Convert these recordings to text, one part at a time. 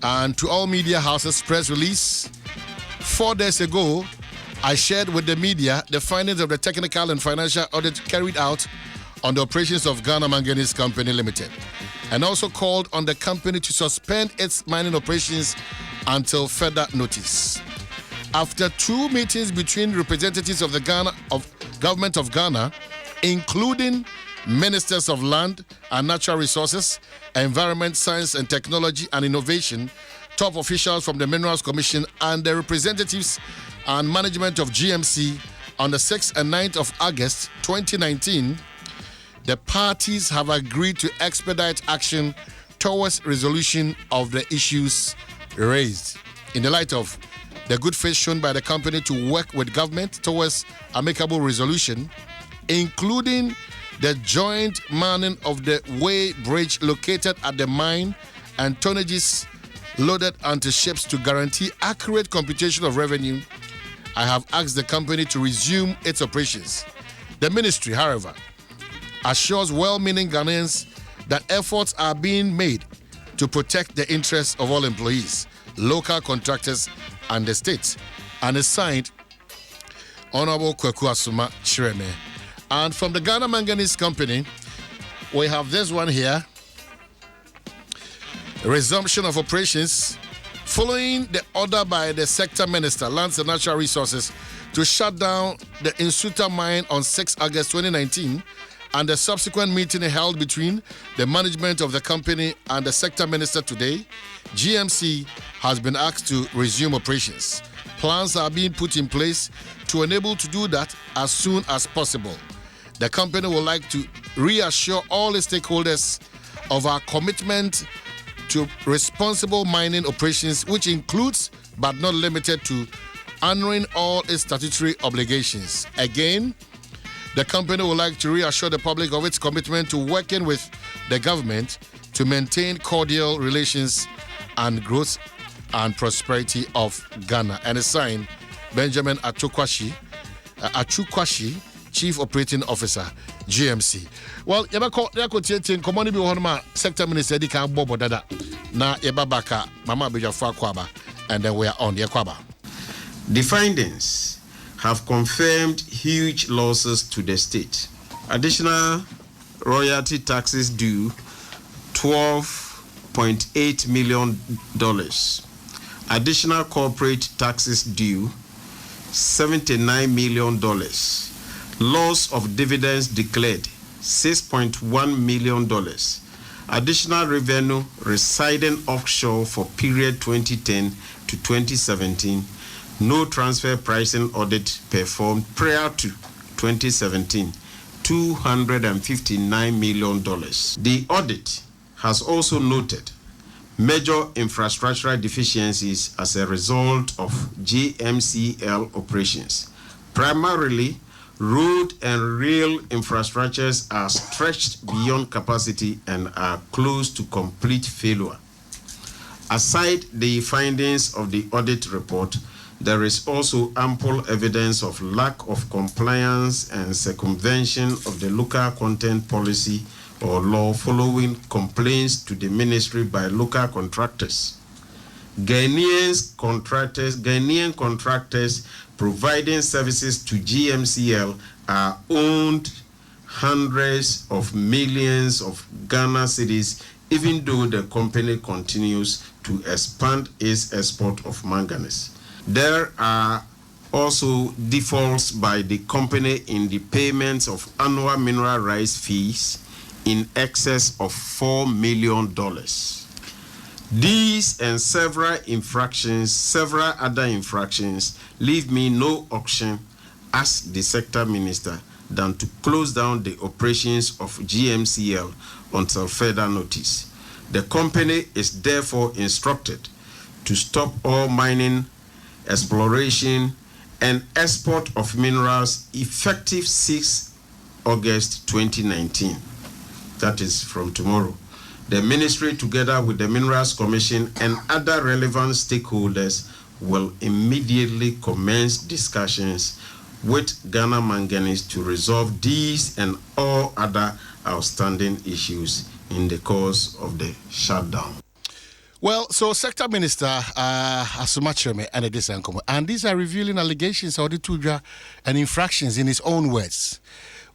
And to all media houses, press release. 4 days ago, I shared with the media the findings of the technical and financial audit carried out on the operations of Ghana Manganese Company Limited, and also called on the company to suspend its mining operations until further notice. After 2 meetings between representatives of the government of Ghana, including ministers of land and natural resources, environment, science and technology and innovation, top officials from the Minerals Commission and the representatives and management of GMC on the 6th and 9th of August 2019, the parties have agreed to expedite action towards resolution of the issues raised. In the light of the good faith shown by the company to work with government towards amicable resolution, including the joint manning of the way bridge located at the mine and tonnages loaded onto ships to guarantee accurate computation of revenue, I have asked the company to resume its operations. The ministry, however, assures well-meaning Ghanaians that efforts are being made to protect the interests of all employees, local contractors, and the state, and is signed Honorable Kwaku Asuma Chireme. And from the Ghana Manganese Company, we have this one here. Resumption of operations following the order by the sector minister, Lands and Natural Resources, to shut down the Insuta mine on 6 August 2019, and the subsequent meeting held between the management of the company and the sector minister today, GMC has been asked to resume operations. Plans are being put in place to enable to do that as soon as possible. The company would like to reassure all its stakeholders of our commitment to responsible mining operations, which includes but not limited to honoring all its statutory obligations. Again, the company would like to reassure the public of its commitment to working with the government to maintain cordial relations and growth and prosperity of Ghana. And a sign, Benjamin Achukwashi, Chief Operating Officer, GMC. Well, yako tietin komoni bi wonma sector minister di kan bobo dada na yebabaka mama bejafa kwaba, and then we are on Yakwaba. The findings have confirmed huge losses to the state. Additional royalty taxes due $12.8 million. Additional corporate taxes due $79 million. Loss of dividends declared $6.1 million. Additional revenue residing offshore for period 2010 to 2017. No transfer pricing audit performed prior to 2017, $259 million. The audit has also noted major infrastructural deficiencies as a result of GMCL operations. Primarily, road and rail infrastructures are stretched beyond capacity and are close to complete failure. Aside the findings of the audit report, there is also ample evidence of lack of compliance and circumvention of the local content policy or law following complaints to the ministry by local contractors. Ghanaian contractors providing services to GMCL are owned hundreds of millions of Ghana cedis, even though the company continues to expand its export of manganese. There are also defaults by the company in the payments of annual mineral rights fees in excess of $4 million. These and several other infractions leave me no option as the sector minister than to close down the operations of GMCL until further notice. The company is therefore instructed to stop all mining, exploration, and export of minerals effective 6 August 2019. That is from tomorrow. The ministry, together with the Minerals Commission and other relevant stakeholders, will immediately commence discussions with Ghana Manganese to resolve these and all other outstanding issues in the course of the shutdown. Well, so Sector Minister Asumacheme and Edesankomo, and these are revealing allegations of the Tuja and infractions in his own words.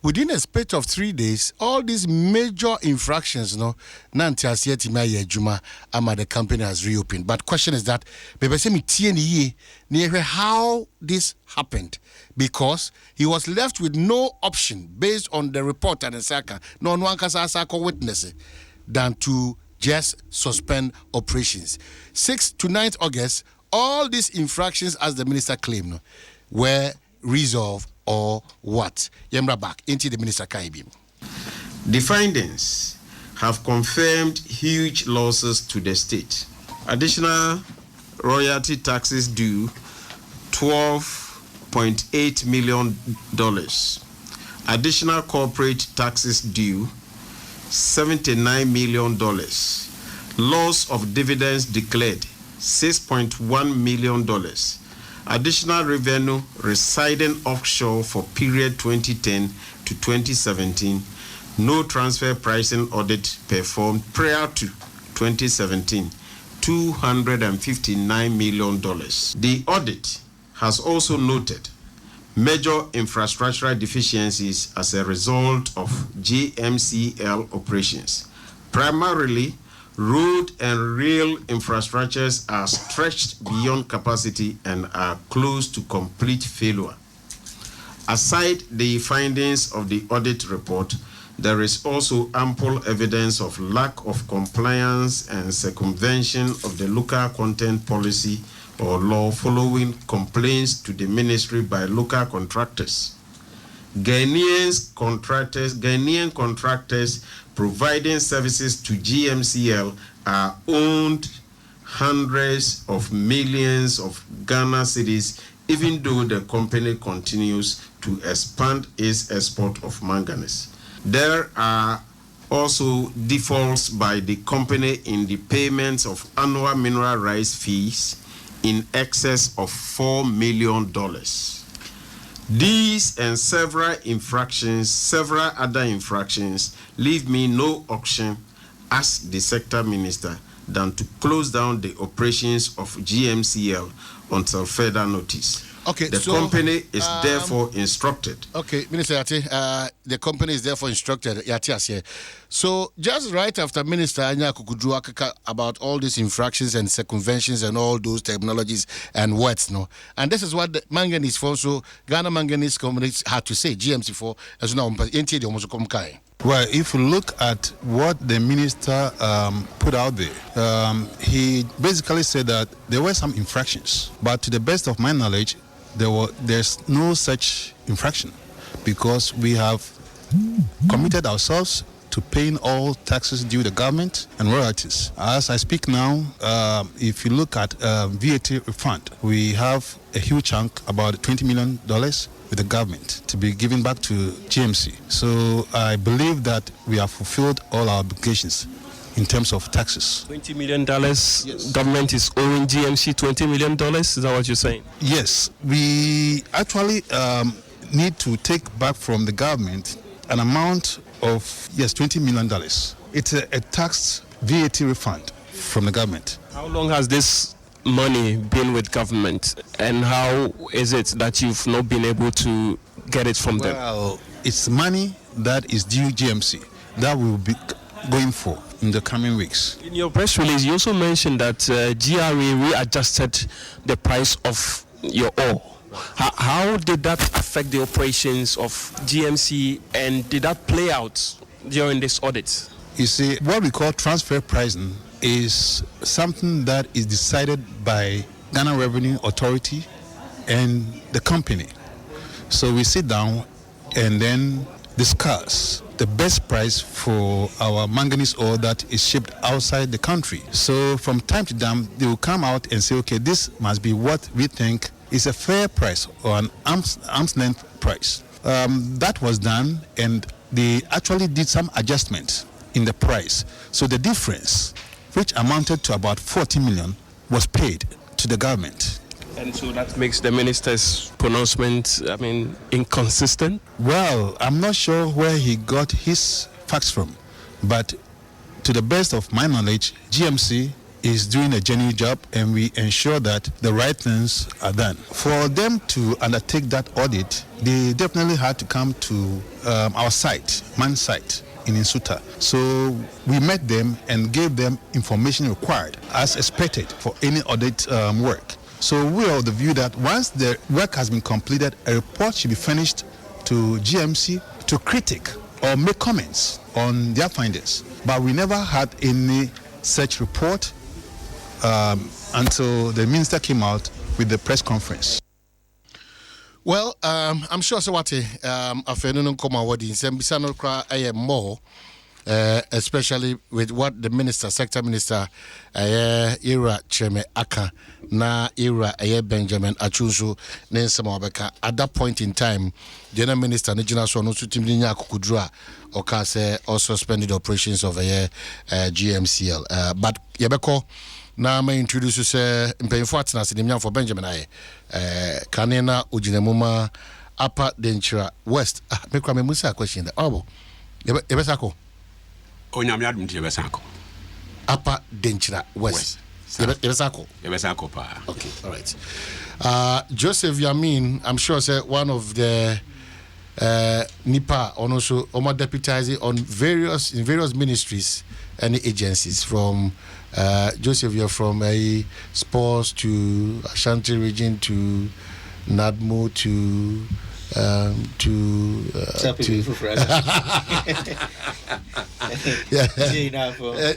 Within a space of 3 days, all these major infractions, ama the company has reopened. But question is that, how this happened, because he was left with no option based on the report and the Saka, no one can witness than to just suspend operations. 6th to 9th August, all these infractions, as the minister claimed, were resolved or what? Yemra back into the minister Kaibim. The findings have confirmed huge losses to the state. Additional royalty taxes due $12.8 million. Additional corporate taxes due $79 million. Loss of dividends declared $6.1 million. Additional revenue residing offshore for period 2010 to 2017. No transfer pricing audit performed prior to 2017. $259 million. The audit has also noted major infrastructural deficiencies as a result of GMCL operations. Primarily, road and rail infrastructures are stretched beyond capacity and are close to complete failure. Aside the findings of the audit report, there is also ample evidence of lack of compliance and circumvention of the local content policy or law following complaints to the ministry by local contractors. Ghanaian contractors providing services to GMCL are owned hundreds of millions of Ghana cedis, even though the company continues to expand its export of manganese. There are also defaults by the company in the payments of annual mineral rights fees in excess of $4 million. These and several other infractions leave me no option as the sector minister than to close down the operations of GMCL until further notice. Okay, the company is therefore instructed. Okay, Minister Yati, the company is therefore instructed. Yati, so just right after Minister Anya Kukudu about all these infractions and circumventions and all those terminologies and words, no, and this is what the manganese for so Ghana Manganese Company had to say. GMC4 as now Well, if you look at what the minister put out there, he basically said that there were some infractions, but to the best of my knowledge, there's no such infraction because we have committed ourselves to paying all taxes due the government and royalties. As I speak now, if you look at VAT refund, we have a huge chunk, about $20 million with the government to be given back to GMC. So I believe that we have fulfilled all our obligations in terms of taxes. $20 million, yes. Government is owing GMC $20 million, is that what you're saying? Yes, we actually need to take back from the government an amount of, $20 million. It's a taxed VAT refund from the government. How long has this money been with government, and how is it that you've not been able to get it from them? Well, it's money that is due GMC that we will be going for in the coming weeks. In your press release, you also mentioned that GRA readjusted the price of your ore. How did that affect the operations of GMC, and did that play out during this audit? You see, what we call transfer pricing is something that is decided by Ghana Revenue Authority and the company. So we sit down and then discuss the best price for our manganese ore that is shipped outside the country. So from time to time, they will come out and say, okay, this must be what we think is a fair price or an arm's length price. That was done, and they actually did some adjustments in the price. So the difference, which amounted to about 40 million, was paid to the government. And so that makes the minister's pronouncement, inconsistent? Well, I'm not sure where he got his facts from, but to the best of my knowledge, GMC is doing a genuine job, and we ensure that the right things are done. For them to undertake that audit, they definitely had to come to our site, Man site in Insuta. So we met them and gave them information required as expected for any audit work. So we are of the view that once the work has been completed, a report should be finished to GMC to critique or make comments on their findings. But we never had any such report until the minister came out with the press conference. Well, I'm sure Sawati, afternoon Koma Wadi, Sembisano Kra more, especially with what the minister, sector minister, Ira Cheme Aka, na Ira Benjamin Achuzu, Nensama Beka. At that point in time, the minister, Nijina Sonusu Timninya Kukudra, Okase also suspended operations of GMCL. But Yabeko, now I introduce you Mpemfuatina for Benjamin Kanena Ujinemuma Upper Denchira West. Make me musa question the Obo. Yebesako. Onyamiadum Yebesako. Upper Denchira West. Yebesako. Yebesako pa. Okay, all right. Joseph Yamin, I'm sure say one of the NIPA and also Oma deputizing on various ministries and agencies from Joseph, you're from a sports to Ashanti region to NADMO to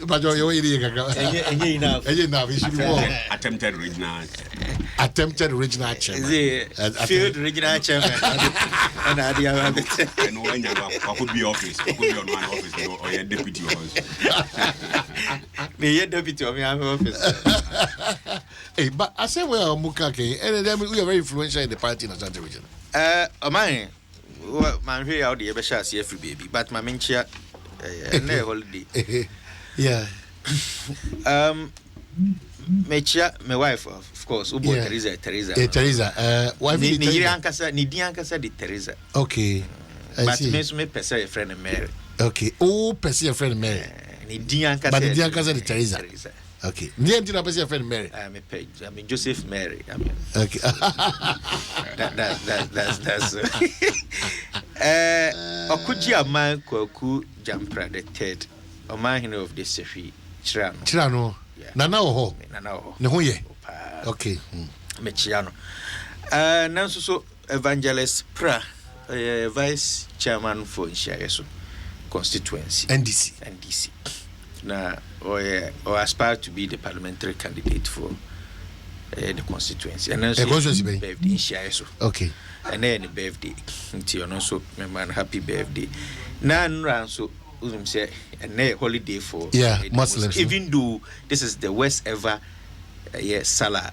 but you're attempted regional chairman. Field regional chairman. And I have it. I could be office. I could be on my office or your deputy office. Me deputy of my office. Hey, but I say well, Mukake, and then we are very influential in the party in the Ashanti region. Mine, man, here out the Ebesha every baby, but my mincha, no holiday. Yeah. My wife, of course, Ubo Teresa. Teresa, wife Nidiankasa di Teresa. Okay. But me pesa a friend Mary. Okay. Oh, pesa a friend Mary. Nidiankasa. But Nidiankasa di Teresa. Okay. Nidiankasa pesa a friend Mary. I mean Joseph Mary. Okay. That's Okuji Aman Kwaku Jampra the third. Omanhene of the Sefi Chirano. Nana oho. Ne ho ye. Okay. Mechiano. Nanso so Evangelist Pra, vice chairman for Nshiayeso constituency. NDC. Na or aspire to be the parliamentary candidate for the constituency. And then birthday Nshiayeso. Okay. And then the birthday. Until also man happy birthday. Nan so say a holiday for Muslims. Even though this is the worst ever Salah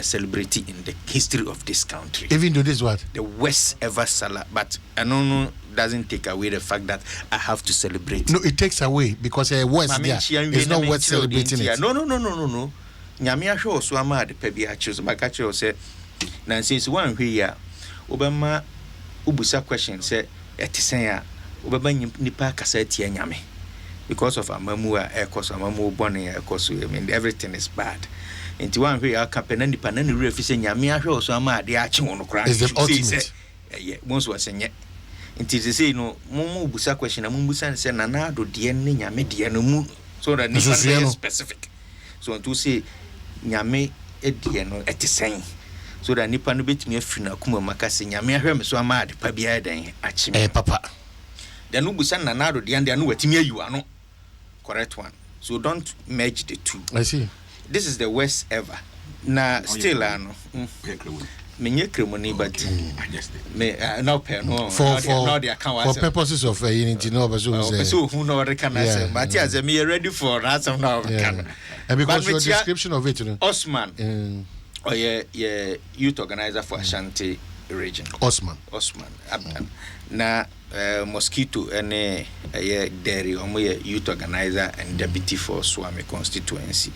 celebrating in the history of this country. Even though this what? The worst ever Salah. But I know doesn't take away the fact that I have to celebrate. No, it takes away because West it's not worth celebrating it. No. Nyamia show so ama the pebi achos bakacho say na since one here Obama ubusa question say etisen Ubaba nipa kasa tia nyame because of amamu ekoso amamu bone ekoso I mean everything is bad. Nti one way campaign nipa na ne refi se nyame ahwe oso ama ade ache wono kra. Is the ultimate. Yeah, once was nye. Nti they say no mumu busa question na mumu busa say na na do de ne nyame de no mu so that nipa is specific. So to say nyame de no etisen so that nipa no betimi afiri na kuma makase nyame ahwe me so ama ade pa bia den ache me. Papa. The Nubusan Nanado, the Andia Nuatimia, you are no correct one. So don't merge the two. I see. This is the worst ever. Na still, I know. Me money, but me no pen for purposes of unity, no, so who know the can say, but yes, me ready for ransom now. And because your description of it, Osman, youth organizer for Ashanti region. Osman. Na mosquito and dairy youth organizer and deputy for Swami constituency.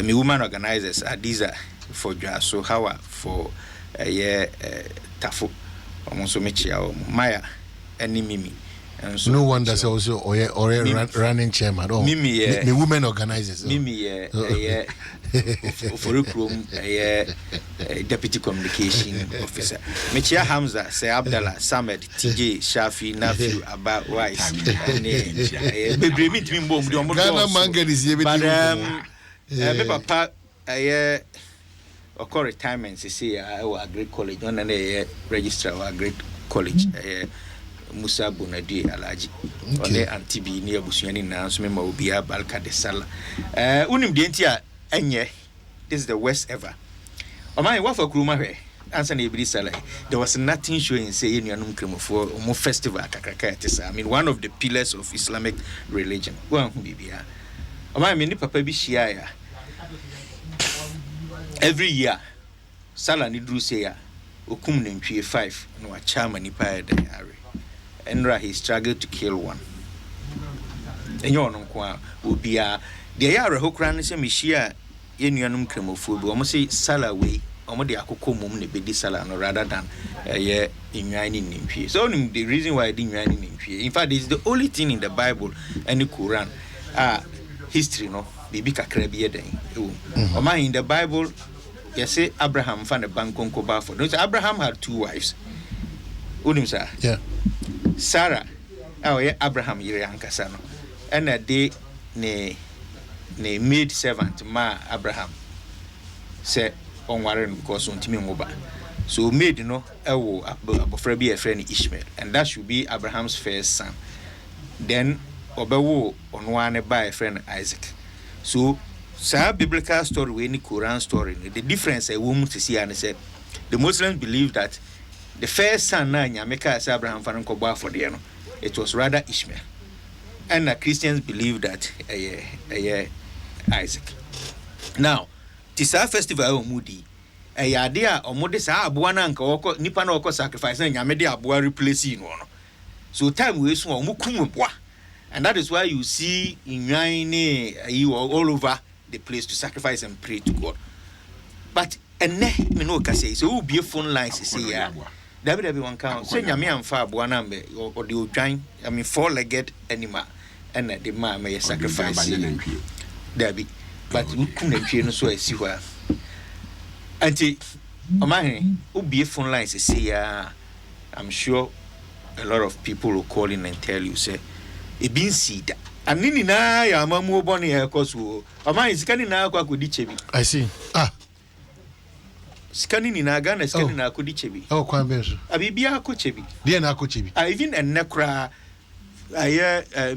Me woman organizers are these for Dwaso Hawa for Tafu almost Maya and Mimi And so no wonder so also or running chairman or the women organizers. Mimi for room deputy communication officer. Mechia Hamza, say Abdallah, Samed, TJ, Shafi, Nafi, Abba, Wise. Baby, meet me bomb. Ghana Mangan is here. But papa, or retirement, say I was a great college, on a registrar or a great college. Musa Bonadi Alaji, Ole Antibi near Busiani announcement will be a Balka de Sala. Unim Dentia, Enye, this is the worst ever. O my waffle cruma, answer Nibri Sala. There was nothing showing say in Yanum Kremo for more festival Kakakatisa. I mean, one of the pillars of Islamic religion. One who be here. O my mini papa Bishia every year, Sala Nidru say, Okum Nentry 5, no a charm and Nipa Diary. Enra he struggled to kill one. And you know, would be a the Yara who cran is a Mishia in Yanum Cremofood, almost say Sala way, or the Akoko mum, the Bedi Sala, rather than a year in Yanin in Pia. So, the reason why I didn't Yanin in Pia. In fact, it's the only thing in the Bible and the Quran. History, no, Bibika Krebia day. Or mine in the Bible, you say Abraham found a bank on Koba for. Abraham had 2 wives. Unim, sir. Yeah. Sarah, Abraham Yiriankasano, and a day ne maid servant ma Abraham said on Warren because on Timmy Moba. So maid no a friend Ishmael, and that should be Abraham's first son. Then Obewo on one by a friend Isaac. So sa biblical story we ni Quran story. The difference a woman to see and said the Muslims believe that the first son na Nyameka as Abraham fanon ko ba for the it was rather Ishmael. And the Christians believe that Isaac. Now, tisa festival omudi idea omode sa aboa na nka woko nipa na woko sacrifice na Nyame de aboa replace no. So time we so omukum boa. And that is why you see in you all over the place to sacrifice and pray to God. But me no ka say so be phone lines say ya. David one count. Say Nyame amfa aboa na mbe or the odwan, I mean 4-legged animal and the man may sacrifice. David. But we couldn't no so I see where. Auntie Omanhene, who be phone lines say ya. I'm sure a lot of people will call in and tell you say e bin seed. And nini na ya mamu boni e koso. Omanhene sikani na kwa kudi chebi. I see. Scanning in Agana, scanning a kudi chebi. Oh, Kwambeso. Abibia ako chebi. Dear Nako chebi. Even a necra a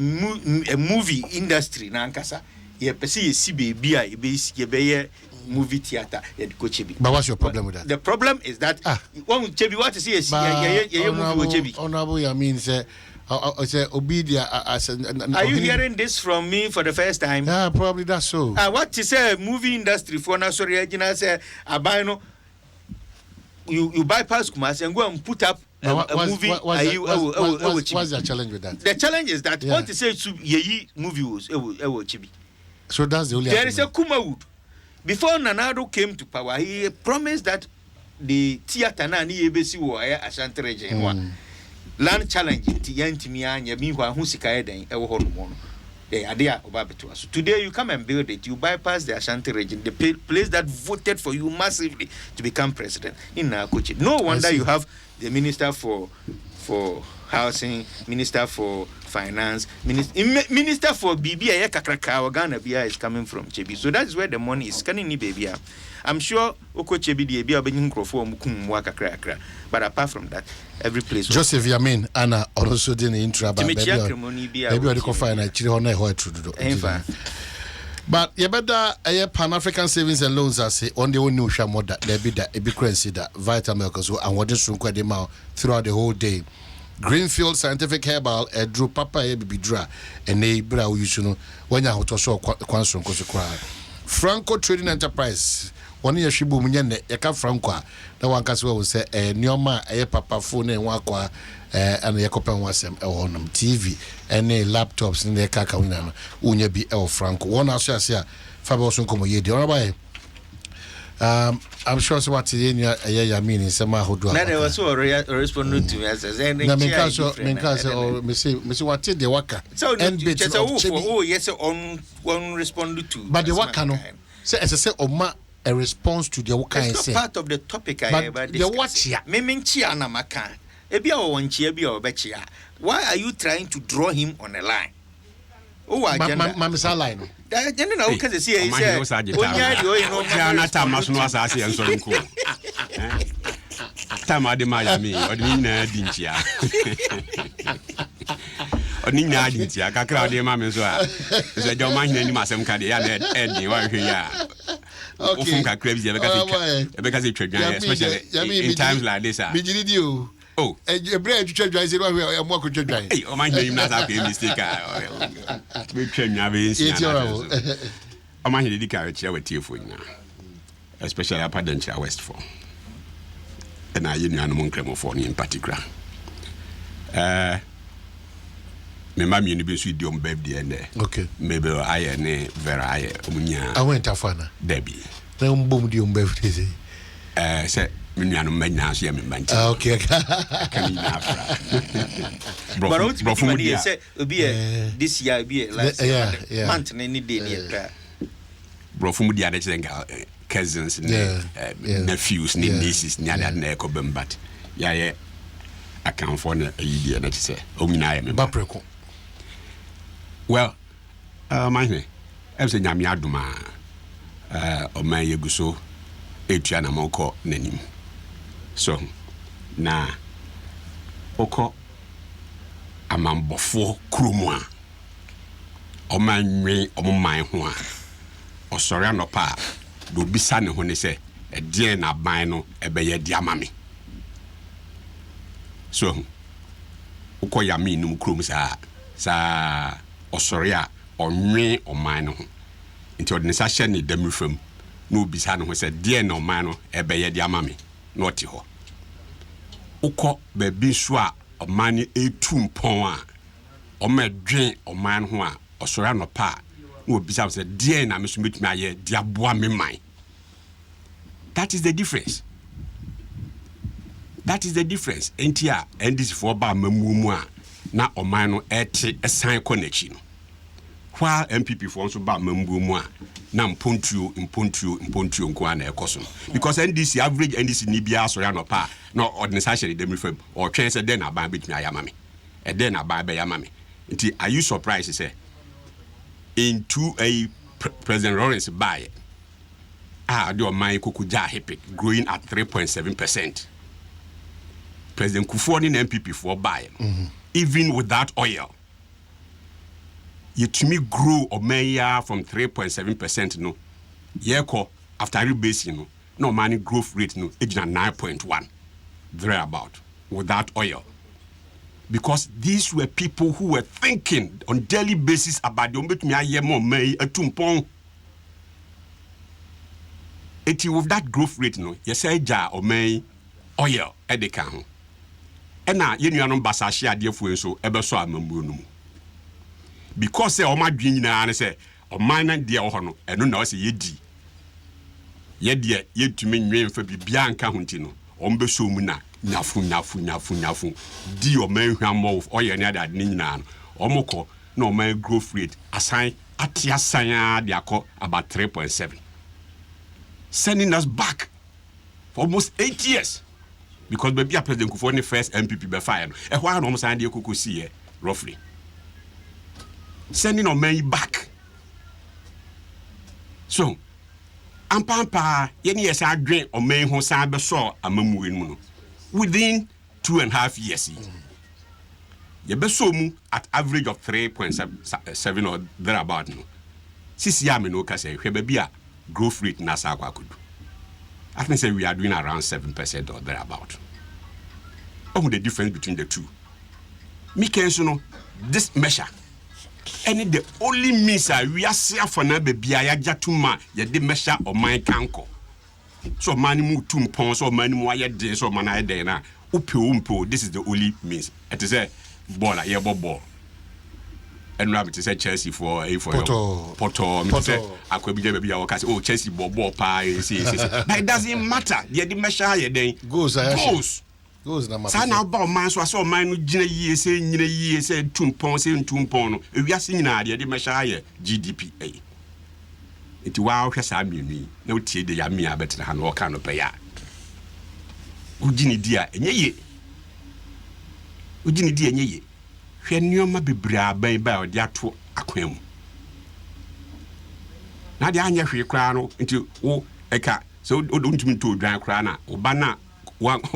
movie industry nankasa. Ye pesi ye sibe bia ye be movie theater ye chebi. But what's your problem with that? The problem is that one chebi what to see ye movie chebi. Honorable, I mean say are you hearing this from me for the first time? Yeah, probably that's so. What to say movie industry for na sorry I say abino you bypass Kumasi and go and put up a movie. What's the challenge with that? The challenge is that what to say to ye movie was chibi. So that's the only. There is a Kumawood. Before Nanado came to power, he promised that the theater na ni ebesi wo Ashanti region one land challenge ti yantimi anya mi hwa hu sika eden e wo ho no no. Idea obabeto. So today you come and build it, you bypass the Ashanti region, the place that voted for you massively to become president in Nakochi. No wonder you have the minister for housing, minister for finance, minister for BBI kakraka Ghana BI is coming from Chebi. So that's where the money is. Can ni baby? I'm sure Oko Chebi the BI being for mukum kakra. But apart from that, every place. Joseph Yamin Anna also didn't intro but maybe I can find a chili on a true. But you better a Pan-African Savings and Loans as on the one new shamoda that there be that a big currency that vital milkers and what is throughout the whole day. Greenfield Scientific Herbal drew papa baby dra and a bra you know when you have to show Quanson Franco Trading Enterprise. 1 year shibu munyene yaka Franco na wankasi will say nyoma papa phone and wakwa and yakopen wasem honum TV and laptops in the kaka winana unye bi Franco. One also say Fabɛwɔso nkomo ye di ona I'm sure so what you mean in some hodo. Now there was so responding to me as I na menka so me say what the waka so just yes on respond to but the waka no say as I say oma a response to the waka it's not part of the topic I ever discussed. The what ya me menchia na maka ebia o wonchia bia obechia. Why are you trying to draw him on a line? Oh, agenda. Mamisa line. Agenda na uka say he say. Onya di o you know. Jana tama so no asase en so nko. Tama de Miami, odi na dinchia. Odi na dinchia kakra odi ma me so a. So je Omanhene ni masem ka de ya na edin wa hwe ya. Okay. Ofun kakra bi je be ka say twadwan especially in times like this. Oh, a bread to church. I said, I'm more good. Hey, oh, my name is not a mistake. We train now. I'm going to carry with you for now, especially up at the West for. And I union among Cremophone in particular. My mammy in the sweet young baby and there. Okay, maybe I and very I went to Fana Debbie. Then boom, the young baby. Said. Okay. But say be this year be last month any day near Brofum the other cousins nephews nieces near that neck of them but yeah I can't find a year that say I am Bapreco. Well my I'm saying Yamiaduma or my Yaguso Etiana Moko Nenim. So, na oko amambofo kromwa omanwe omoman ho a osori anopa do bisa ne ho ne se edie na ban no ebeye di amame. So oko ya mi num krom sa osori a onwe oman no ho nti odne sa hye ne damrifam no bisa ne ho se die na oman no ebeye di amame. Not ho. Uko bebi so a omani etu mpon a omedwen oman ho a osora no pa no obisa say die na me so metumi aye dia boa me man. That is the difference. That is the difference. Entia ndis for ba mamumu a na oman no ete esan konachi no. While MPP for also ba mamumu a na mpontuo nko na ekoso because NDC average NDC ni bia so ya no pa no organization dem refam or twen say den aban betumi ayama me e den aban be yama me nti are you surprised say into a President Lawrence buy the Oman Kokuja Hepik growing at 3.7%. President Kufuor in MPP for buy even without oil you to me grow Omeya from 3.7% no. Yeko after rebasing no money growth rate no age 9.1 thereabout without oil. Because these were people who were thinking on daily basis about the Ombetumi a tumpon. Eti with that growth rate no, you say ja Omei oil edeka ho. Ena ye nuanom basahye adefu enso ebeso amambuo no mu. Because say oma dwen nyina ne say oman na de ho no eno na o say yedi ye de yetumi nwen fa bibia nka ho ntino ombeso mu na nyafu di oman hwammo oye ne ada ne nyina no omoko na oman growth rate asan atiasan de akọ about 3.7, sending us back for almost 8 years because baby President Kufuor the first MPP be fire no e hwa na omo san de kokosi here roughly sending on men back. So, ampampa yeni yesa adwen on men ho san be so amamu enu no within 2.5 years. Ye be so mu at average of 3.7 or thereabout no. Sisi ya me no ka say hwe ba bia growth rate na sa kwakudu. I think say we are doing around 7% or thereabout. Oh, the difference between the two. Me kenso no this measure any the only means we are see for na baby ayaja tuma ye de measure o man kanko so man mu tumpon so man mu aye de so man aye de na upe this is the only means it is a ball ye ball and rabbit is a Chelsea for a for Porto. Aquabija baby our cast, oh Chelsea bobo pie, but it doesn't matter. The measure then goes na sana about man so I saw man gina ye say 2 pounds we are seeing the measure GDP it wow hwesa mienu na otie de ya me abetre ha na o kan no pe ya ugini dia enye ye hwe nneoma bebra aban ba o de ato akwan mu na de anya hwe kra no nti wo eka so o ntumi to dwan kra na o ba na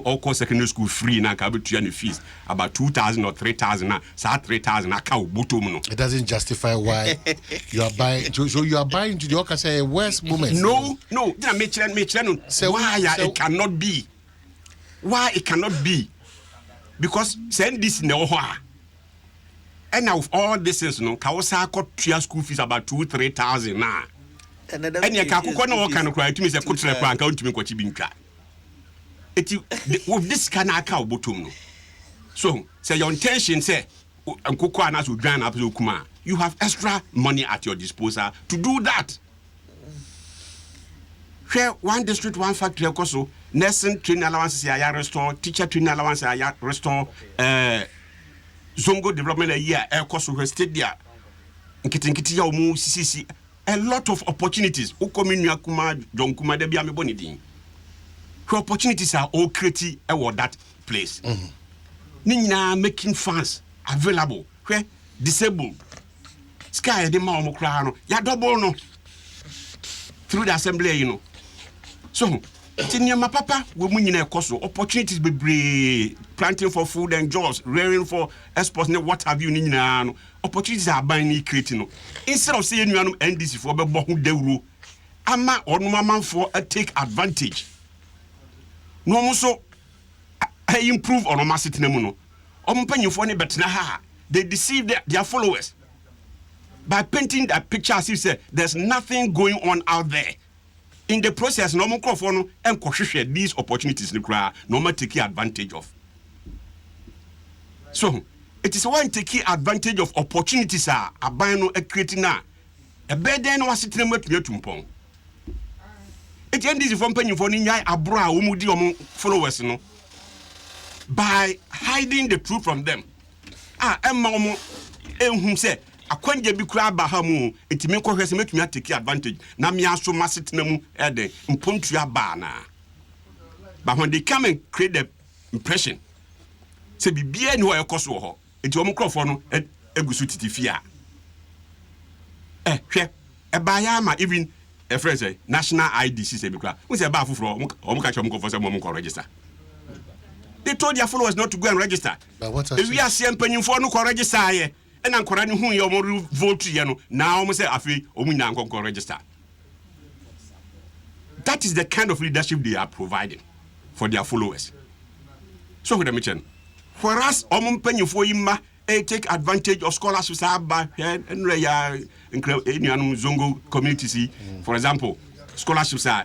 all course secondary school free na ka betua ne fees about 2,000 or 3,000 na sa 3,000 aka obotom no. It doesn't justify why you are buying. So you are buying to the Oka say a worse moment. No. Did me children say why it cannot be. Why it cannot be? Because send this in the Oha. And now all this is no ka osa tua school fees about 2,000-3,000 na. And ya ka kokọ na wo kan kra tumi say kotre kra ka ntumi kwachi bi nka. With this kind of cow bottom no. So say your intention say you have extra money at your disposal to do that. Share one district, one factory also nursing training allowances ya restore, teacher training allowance ya restore, zongo development a year air cost of state there. Nkiti ya umu CCC a lot of opportunities. Ukominu kuma jonkuma debi ame boni din. Opportunities are all created at that place. Nina making funds available. Where disabled. Sky the mama crano. Ya double no. Through the assembly, you know. So, Tinia my papa, women in a cost opportunities be planting for food and jobs, rearing for exports, what have you nina. Opportunities are buying creating. Instead of saying you end this for Bohu Deuru, Ama or no man for a take advantage. No so I improve on my city no. They deceive their followers by painting that picture as if say there's nothing going on out there. In the process, no more and these opportunities no more taking advantage of. So it is one taking advantage of opportunities are buying a creating now. A bed then was sitting with me to it ended from penny for Ninya Abra Umudi followers no by hiding the truth from them. Emma whom say a quanja be crab bahamu, it may cause make me take advantage. Namia so massit nemu ede impuntia bana. But when they come and create the impression, say be bien who a coso, it will microphone and egusuti fear. A bayama even. A friend say national ID system because we say about for register. They told their followers not to go and register. But what if we are seeing penny for no register here, and I'm correct who you vote to now almost say afi omuna go register. That is the kind of leadership they are providing for their followers. So with the mission, for us, penny for him. Take advantage of scholarships and Zongo community. For example, scholarships are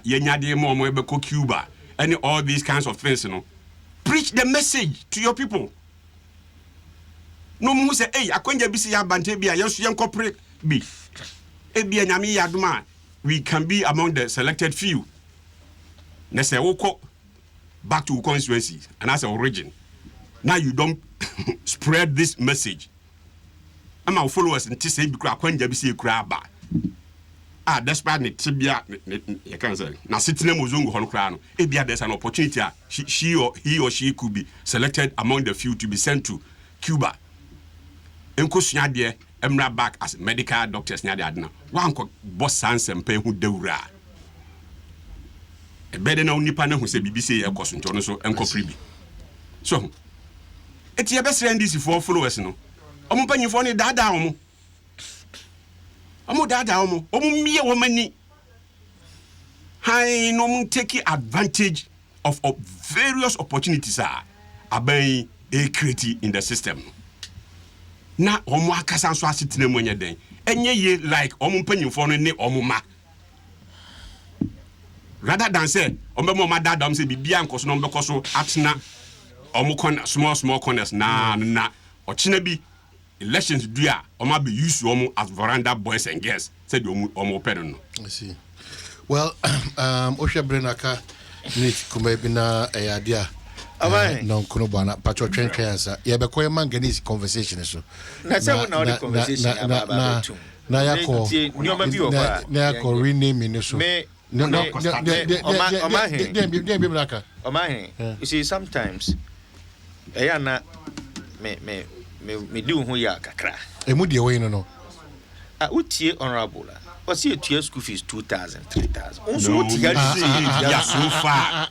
Cuba and all these kinds of things, you know. Preach the message to your people. No more say, hey, I can't be see a bantebia, young corporate be. We can be among the selected few. Let's say, back to constituency and as an origin. Now you don't spread this message. I'm our followers and say because when you see crab. Despite the tibia, you can say now sitting in Muzungu Honkrano. If there's an opportunity, he or she could be selected among the few to be sent to Cuba. Enkosia there, Emra back as medical doctors near the Adna. One could boss sans and pay who deura. A better no Nipana who say BBC a cost in so and Copribi. So. It's your best friend this for followers no. Omo panyi for ni dada omo. Omo dada omo. Omo miye womani. Hi no taking advantage of various opportunities are aban created in the system. Na omo akasa so asitene monye den. Enye ye like omo panyi for ni omo ma. Rather than say omo ma dada am say bibia nkoso no bekoso atena small corners na ochina bi elections do ya Oma be used to as veranda boys and girls said Omo Pedon. I see. Well, Osha Brenaka need Kumebina a idea. Non Kunobana, Pacho Train Cancer. Yeah, but Koya Manganese conversation. So, that's how the conversation about Nayako renaming you. No, you see, sometimes Ayana me do who ya kakra. A moody away no. I would see honorable. What's your tier school fees 2,000, 3,000? Also, what you got so far.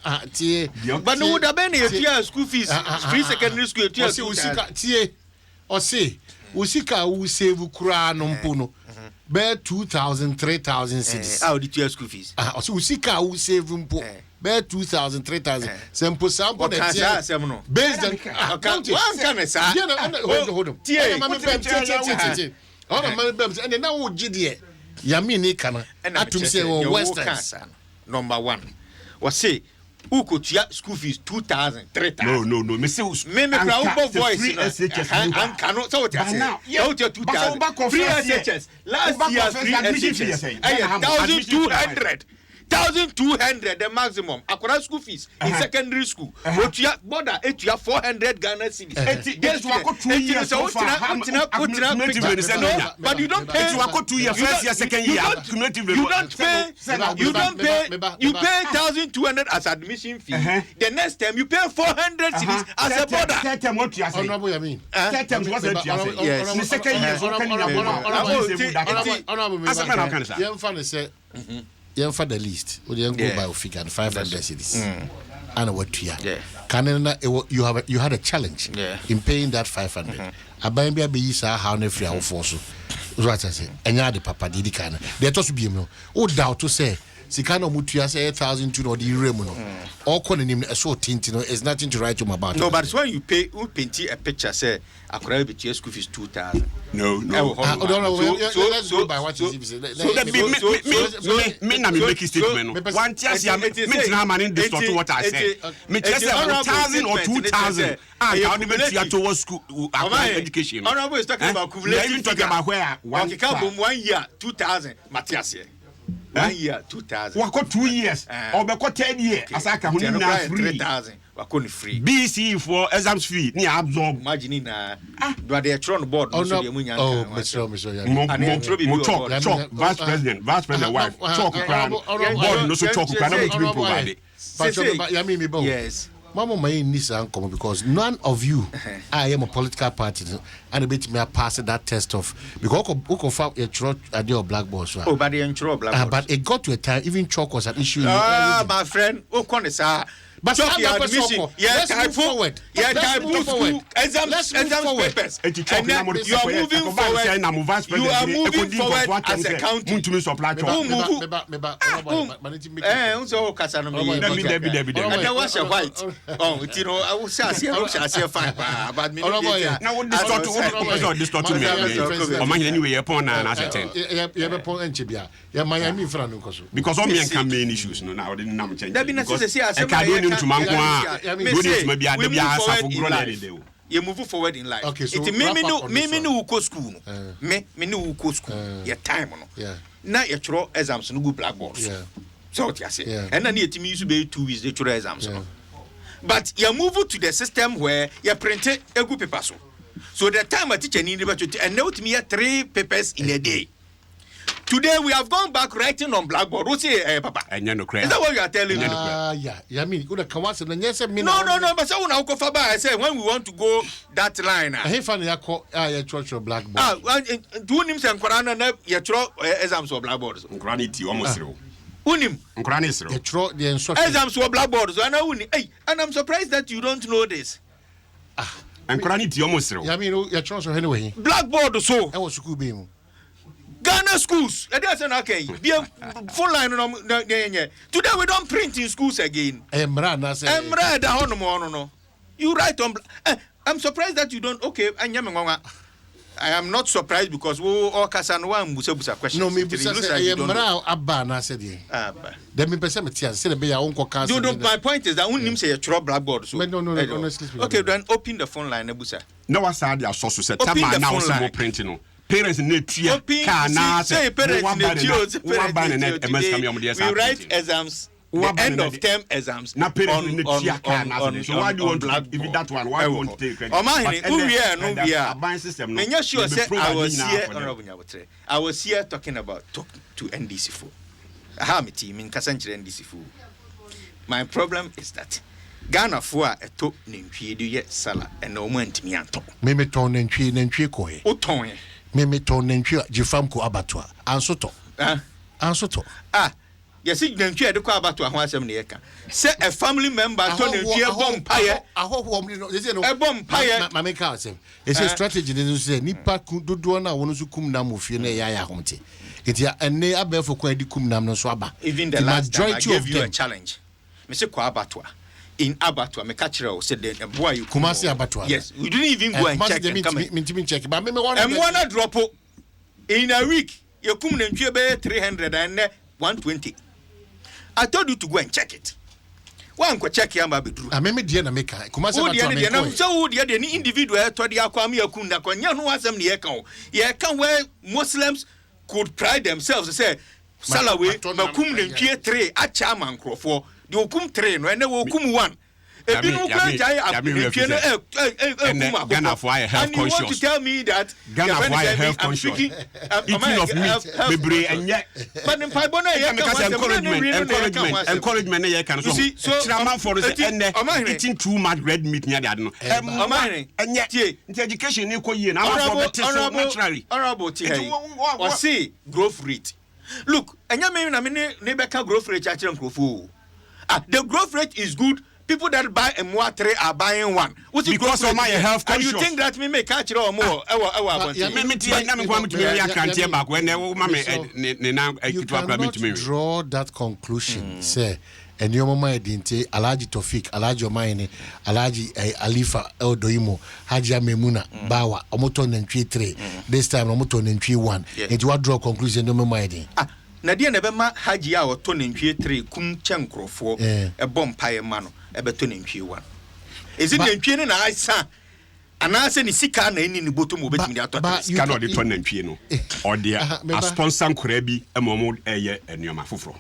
But no, would have been a tier school fees, free secondary school tier or say, Usika who save Ukra non Puno. Bear 2,000, 3,000 cities. How did your school fees? Also, Usika who save Umpo. Bear 2,000, 3,000. Sample sample based on accounting. One can I say? Hold on. All the money bumps and now GD. Yamini Kana. And I to say, Western. Number one. Was say, who could your school fees 2,000, 3,000? No, Mrs. Maybe voice and cannot so now. You 2,000 free SHS. Last year's free SHS. 1,200. 1,200 the maximum. Akora school fees in secondary school. But you border 400 Ghana cedis. Yes, you are 2 years so far. But you don't pay. You are 2 years first year, second year. You don't pay. You pay 1,200 as admission fee. The next time you pay 400 cedis as a border. Third time what you are saying? Honorable, I mean. Third time what you are saying? Yes. The second year. Honorable. You for the least, would you go by figure 500 cities? And what you Canada, you had a challenge in paying that 500. A baby be how never free our force. What I say, and you had the papa did kind. There to be no. Oh, doubt to say, Sikano Mutia say 1,000 or the remuno. All calling him a short tint, is nothing to write to him about. No, but when you pay, who paint a picture, say, I could be your school fees 2,000. No. Let's go by what you say. So let me make a statement. One chance, I'm in this what I say. Me just 1,000 or 2,000. I only make you towards school education. Honorable is talking about cumulative. Talking about where 1 year 2,000. Matthias. 1 year 2,000. What 2 years? Or 10 years? As I can 3,000. Free. BC for exams fee. Ni absorb. Imagine na. Do they tron board? Oh, Mr. Vice President, wife. Talk board no so talk provide. Yes. Mama may need some come because none of you I am a political party and a bit may pass that test of because who found a church at your black boss. Oh, but the black but it got to a time even chalk was an issue. Ah, my friend, who can say? But let's move forward. Exams papers. And you are moving forward. You are moving forward as a county. And then what's your white? Oh, you know, I will say fine. But me now this to me. Anyway, upon an asset. Miami because all men can main issues. No, now didn't know change. To you move forward in life. Okay, so me no go school. Me no go school. Your time no. Now you throw exams no go blackboards. So what you say? And then you used to be 2 weeks they throw exams. But you move to the system where you print a good paper so the time a teacher need to and note me 3 papers in a day. Today we have gone back writing on blackboard. What's it, Papa? Is that what you are telling me? Yeah. I mean, no. But so now I say when we want to go that line. I find you call church or blackboard. Do him some Quran you throw exams or blackboards. Quranity almost zero. Unim. Quran you throw the instructions. Exams or blackboards. And I'm surprised that you don't know this. And Quranity almost zero. I mean, you throw anyway. Blackboard so. I was school beam. Ghana schools, that's an okay. Be a full line on today we don't print in schools again. You write on. I'm surprised that you don't. Okay, I am not surprised because we all Kasan one Busa questions. No, me Abba na said ye. Abba. Then me person me tia say be your own caucus. No, my point is that when him say a trouble blackboard. So no, honestly. Okay, then open the phone line, Busa. No, I said your source said Tama now so printing. Parents need to say parents we write exams. The end of term exams. So why do you want to give that one? Why do you want to take credit? I was here talking about talk to NDC4. Aha me team in Kasanchire NDC4. My problem is that Ghana for a top nintwie do yet sala and no moment me anto. Me ton nintwie koe. O ton. Me ton nintwie jifamko abattoir. Ansoto. Ansoto. Yes, you don't care to call about to a once say a family member turn into a bomb pyre. I hope a bomb pyre. My make out him. It's a strategy. They say Nipa do na wonu su kum na mofie na ya honte. It ya ene abefo kwa di kum nam no so aba. Even the last time I gave you a challenge. Me say kwa abattoir. In abattoir me catch you said the boy you Kumasi abattoir. Yes, we didn't even go and check. Me check. But me wanna drop in a week. You kum na ntwe 300 and 120. I told you to go and check it. One go check yamba bedru. Ameme dia na meka. Kumasi abattoir. Na so dia de ni individual to dia kwame akunda kwanya no asem ne ye kan. Ye kan where Muslims could pride themselves say Salawe makum ne ntwe 3 acha mankrofo. De okum 3 no ene wo okum 1. Ebi no kwa jai ntwe no Ghana for health conscious. And you want to tell me that Ghana for health conscious. Eating of meat bebre enye. But in Pibona encouragement ye can so. Chairman for eating too much red meat near that no. Enye education ni ko ye na for better naturally. Honorable or see growth rate. Look, enya me na me ne beka growth rate a kire nkrofo. The growth rate is good. People that buy a more 3 are buying 1. Because of my health conscious. And you think that me may catch it or more? You cannot draw that conclusion, sir. And your mama didn't Alaji Tofik, Alaji Omaine, Alaji Alifa El Doimo, Haja Memuna, Bawa, Omoton and Tree 3. This time Omoton and Tree 1. And you draw conclusion no mama didn't. Nadia Nebema Hajia or Ton and Tree 3, Kum Chankro for a bomb pie mano. Ebeton in Q1. Is it in Piano and I saw? And I said, Sika and in the bottom of it. Cannot the turn and piano or dear a sponsor Kurebi, a moment a year and your mafufro.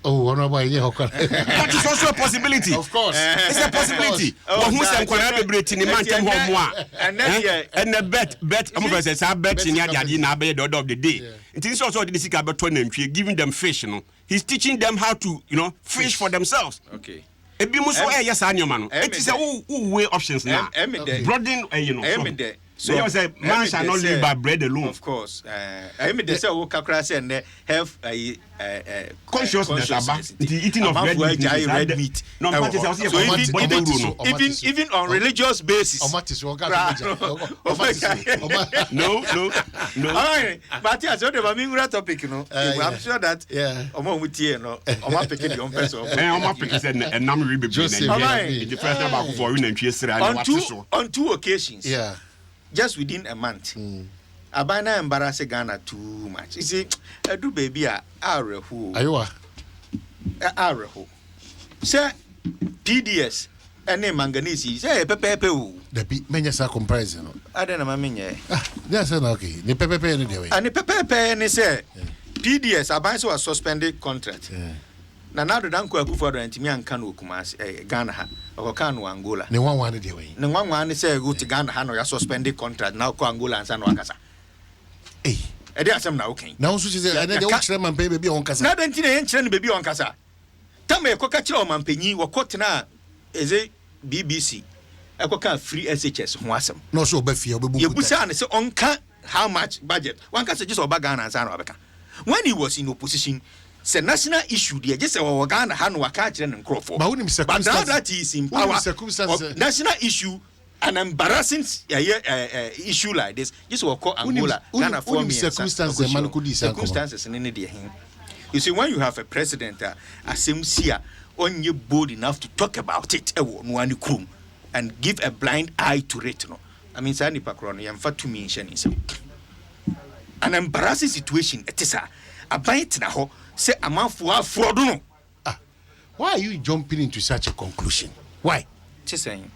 Oh, one of my that is also a possibility. Of course, it's a possibility. Who's a collaborating in Manton Home and a bet, I'm going to say, I bet in Yadina bed of the day. It is also the Sika Beton and giving them fish, you know. He's teaching them how to, fish for themselves. Okay. Ebi muso yes anyo it is a way options now broaden so you say man shall not live by bread alone. Of course I mean they say we kakra say and have consciousness about the eating of red meat no even on religious basis no but as the mamingura topic I'm sure that omo mutie no omo pick the on person omo pick say and nam read the first about for you nantwie sira and what so on 2 occasions just within a month. Abana embarrass Ghana too much. You see, do baby areho. Ayowa. Areho. Say PDS and manganese. Say pepe o. The menya sa comparison. I don't know mamenye. Yes, okay. Ni pepe any day. And the pepe ni say PDS Abana was suspended contract. Na nado danko akufo do ntimi anka no Kumasi Ghana ha okoka no Angola ne wanwan de we ne wanwan say go to Ghana ha no ya suspended contract na ko Angola ansa no akasa e dey asem na okay na so say and dey wo kire man pe bebi on kasa na dey ntine yen kire ne bebi on kasa tama ekoka kire o man panyi wo kotena eze BBC ekoka free SHS ho asem no so oba fie obebu yebusa ne say onka how much budget one kasa just oba Ghana ansa no obeka when he was in opposition. It's a national issue. They just say, "Oh, Ghana, Hanu, Wakachi, and Crawford." But now that is in power, national issue, an embarrassing issue like this. Just will call Angola, Ghana for me. Circumstances in any day. You see, when you have a president, Asemsia, only bold enough to talk about it, and give a blind eye to it, I mean sa nipa kro no yemfa to me nhye nsem an embarrassing situation etisa aban tena ho say amanfo afro do no. Why are you jumping into such a conclusion? Why? Saying,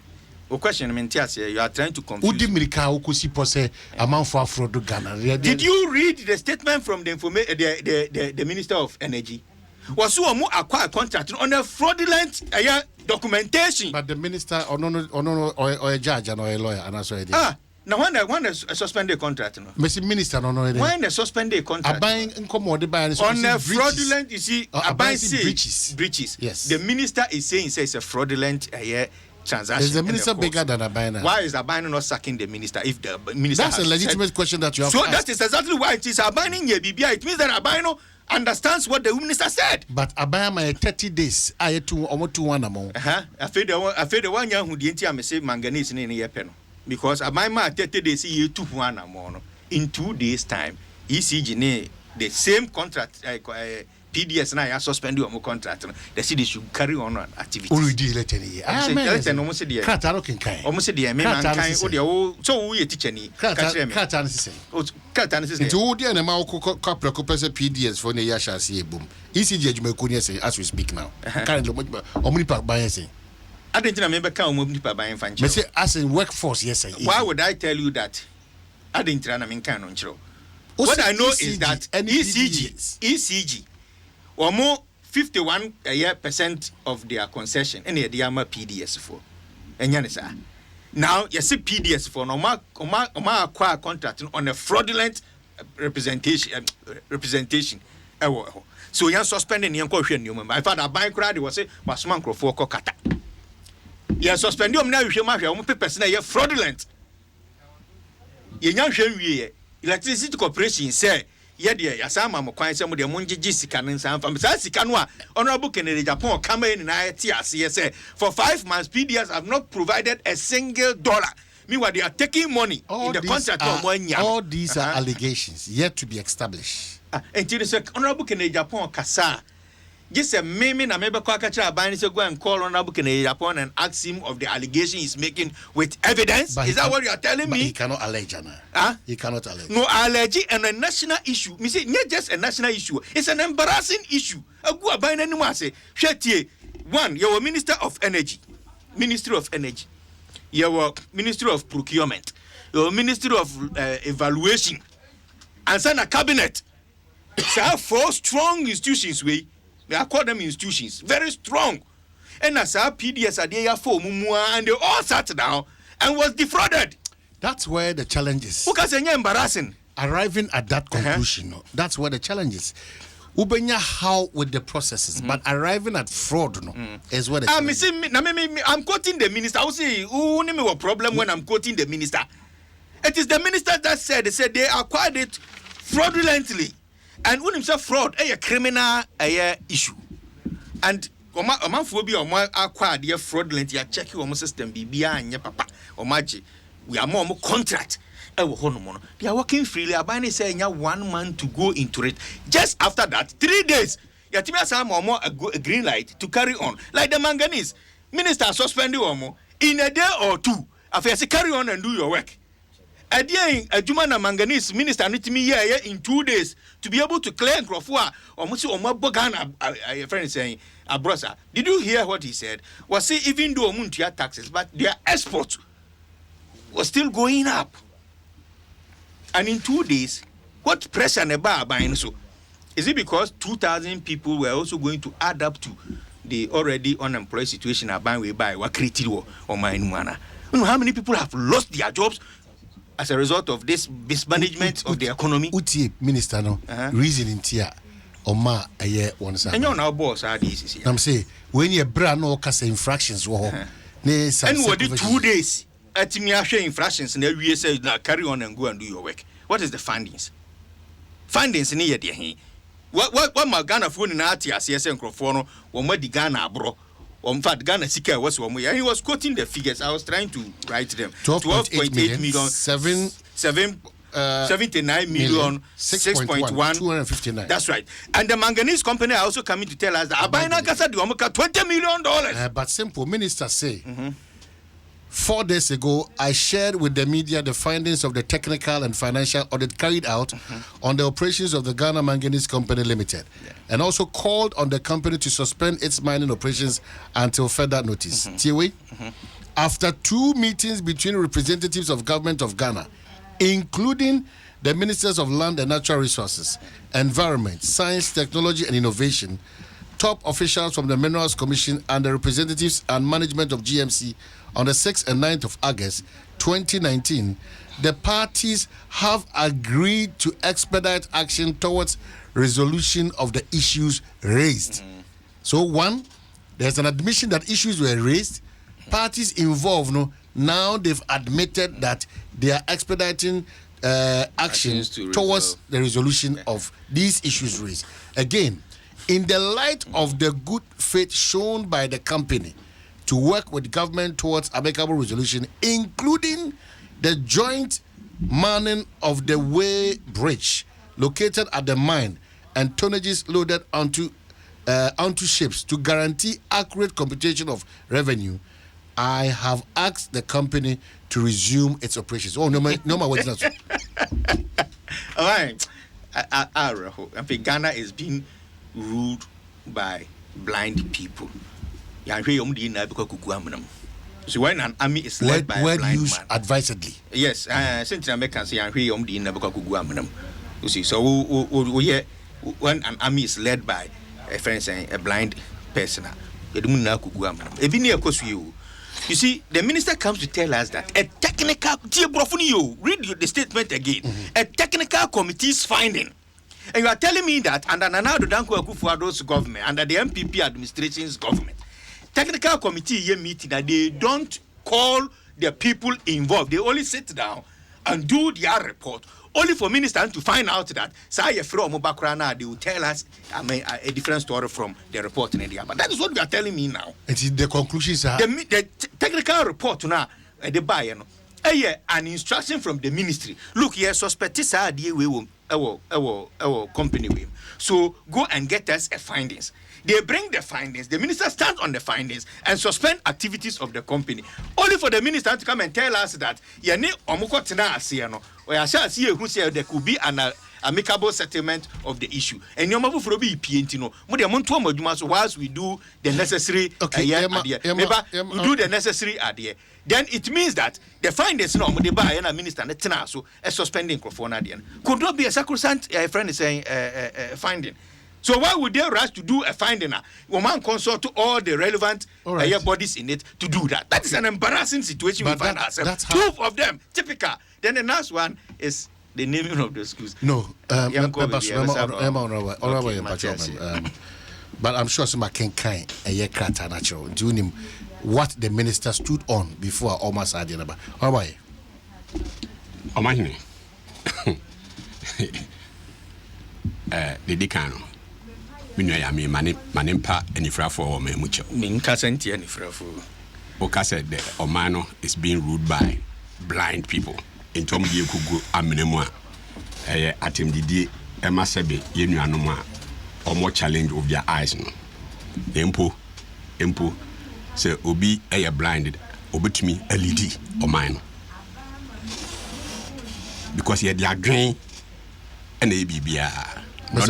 o question me ntia you are trying to confuse. Udi mirika okosi pose amanfo afro do Ghana. Did you read the statement from the Minister of Energy? Was who mu acquire contract on a fraudulent documentation. But the minister or a judge and or a lawyer and also now when a suspended contract no. Mr. Minister no when a suspended contract buying incommode by on a fraudulent you see buying breaches. Yes. The minister is saying it's a fraudulent transaction. Is the minister bigger than Abina? Why is Abina not sacking the minister if the minister That's a legitimate question that you have so asked. That is exactly why it is Abina in BBI. It means that Abina understands what the minister said. But Abina 30 days I to almost 2 1 amount. I feel the one young who didn't am say manganese in a pen. Because Abina 30 days year 2 1 amount. In 2 days time, ECG the same contract PDS and I suspend you on contract. The city should carry on activities. Already let any. Almost the Kataro can kind. Almost the kind. So we teach any. Katan is saying. Katan is into Udi and a Mauko Copra Copesa PDS for the Yasha see a boom. ECG Jumakunia say as we speak now. Currently, Omnipa by saying. I didn't remember count Omnipa by infant. As in workforce, yes. Why would I tell you that? I didn't run a mean canon show. What I know is that ECG or more 51% of their concession and the Yama PDS for. And Yanisa. Now, you see PDS for Oma acquire contract on a fraudulent representation. So you're suspending your question. I thought a bank crowd was a Basman for Kokata. You're suspending now, you might be fraudulent. You're Electricity Corporation say. Yede yasama mo kwan se mo de monjiji sika ne nsan fam sa sika no a honorable Kennedy Japan come in na yeti ase say for 5 months PDS have not provided a single dollar. Meanwhile they are taking money all in the contract of all these are allegations yet to be established. And you say honorable Kennedy Japan kasa just a meme na mebe kwa kacha abani say go and call honorable Kennedy Japan and ask him of the allegation he's making with evidence. Is that what you are telling me? He cannot allege, Anna. He cannot allege. No allege and a national issue. Me say not just a national issue. It's an embarrassing issue. A go abani anyone say shetie one your Minister of Energy, Ministry of Energy, your Ministry of Procurement, your Ministry of Evaluation, and send a cabinet. So have 4 strong institutions we. They call them institutions, very strong. And as our PDS are there for Mumua, and they all sat down and was defrauded. That's where the challenge is. Who can say embarrassing? Arriving at that conclusion, that's where the challenge is. Ubenya how with the processes, but arriving at fraud is what it is. I'm quoting the minister. I will say, who name me a problem when I'm quoting the minister? It is the minister that said they acquired it fraudulently. And when himself fraud, a criminal issue. And Omanphobia acquired the fraudulent, you check your system, BBI and your papa, or Maji. We are more contract. They are working freely. Abani saying 1 month to go into it. Just after that, 3 days, you have some more a green light to carry on. Like the manganese. Minister suspended in a day or 2. After say carry on and do your work. Again, a Jumana manganese minister need me here in 2 days to be able to clear Crawford or Musi or Mabogana. A friend saying, Abrosa, did you hear what he said? Was he even though Muntia taxes, but their export was still going up. And in 2 days, what pressure and a bar buying so? Is it because 2,000 people were also going to add up to the already unemployed situation are buying way by what created or my mana? You know how many people have lost their jobs as a result of this mismanagement of the economy? Uti minister no reasoning tia oma aye one side. And you now boss are these. I'm say when you brand no case infractions wo and what did 2 days at me share infractions and we say now carry on and go and do your work. What is the findings? Findings in here dear. What my Ghana phone in Atia CSN Crofono or what the Ghana bro. On fact, Ghana Sika was 1 year. And he was quoting the figures. I was trying to write them. 12.8 million. 79 million. 6.1. 259. That's right. And the manganese company are also coming to tell us that Abaina Kasa do $20 million. But simple minister say 4 days ago, I shared with the media the findings of the technical and financial audit carried out on the operations of the Ghana Manganese Company Limited, and also called on the company to suspend its mining operations until further notice. Tiwi, after 2 meetings between representatives of Government of Ghana, including the Ministers of Land and Natural Resources, Environment, Science, Technology and Innovation, top officials from the Minerals Commission and the representatives and management of GMC on the 6th and 9th of August 2019, the parties have agreed to expedite action towards resolution of the issues raised. So 1, there's an admission that issues were raised. Parties involved, now they've admitted that they are expediting action towards the resolution of these issues raised. Again, in the light of the good faith shown by the company to work with government towards amicable resolution, including the joint manning of the Way Bridge located at the mine and tonnages loaded onto ships to guarantee accurate computation of revenue, I have asked the company to resume its operations. Oh, no, my witness. All right. I think Ghana is being ruled by blind people. So when an army is led by a blind man, advisedly. Yes, since Americans say you see, so when an army is led by a friend saying a blind person, you see, the minister comes to tell us that a technical read the statement again. A technical committee's finding. And you are telling me that under Nana Danko Akufo-Addo's government, under the MPP administration's government, technical committee meeting that they don't call the people involved. They only sit down and do their report. Only for ministers to find out that they will tell us a different story from the report. But that is what you are telling me now. The conclusions are the technical report now. An instruction from the ministry. Look, here suspects our company. So go and get us a findings. They bring the findings. The minister stands on the findings and suspend activities of the company. Only for the minister to come and tell us that there could be an amicable settlement of the issue. And whilst we do the necessary do the necessary idea, then it means that the findings no they buy and a minister so a suspending could not be a sacrosanct friend is saying finding. So why would they rush to do a finding? Woman consult to all the relevant bodies in it to do that. That is an embarrassing situation we find ourselves. 2 of them, typical. Then the last one is the naming of the schools. No, but I'm sure some can a year crata natural doing what the minister stood on before almost had about. How are you? Omanhene. The decano. Manimpa and Ifrafo or Memucho. Minkasenti and Ifrafo. Oka said the Omano is being ruled by blind people. In Tom Kugu Aminemwa, Atim Didi, Emma Sebe, Yenuanoma, or more challenge of their eyes. Empo, say, Obi, a blinded, obit me, LED, or mine. Because he had their grain and ABBR.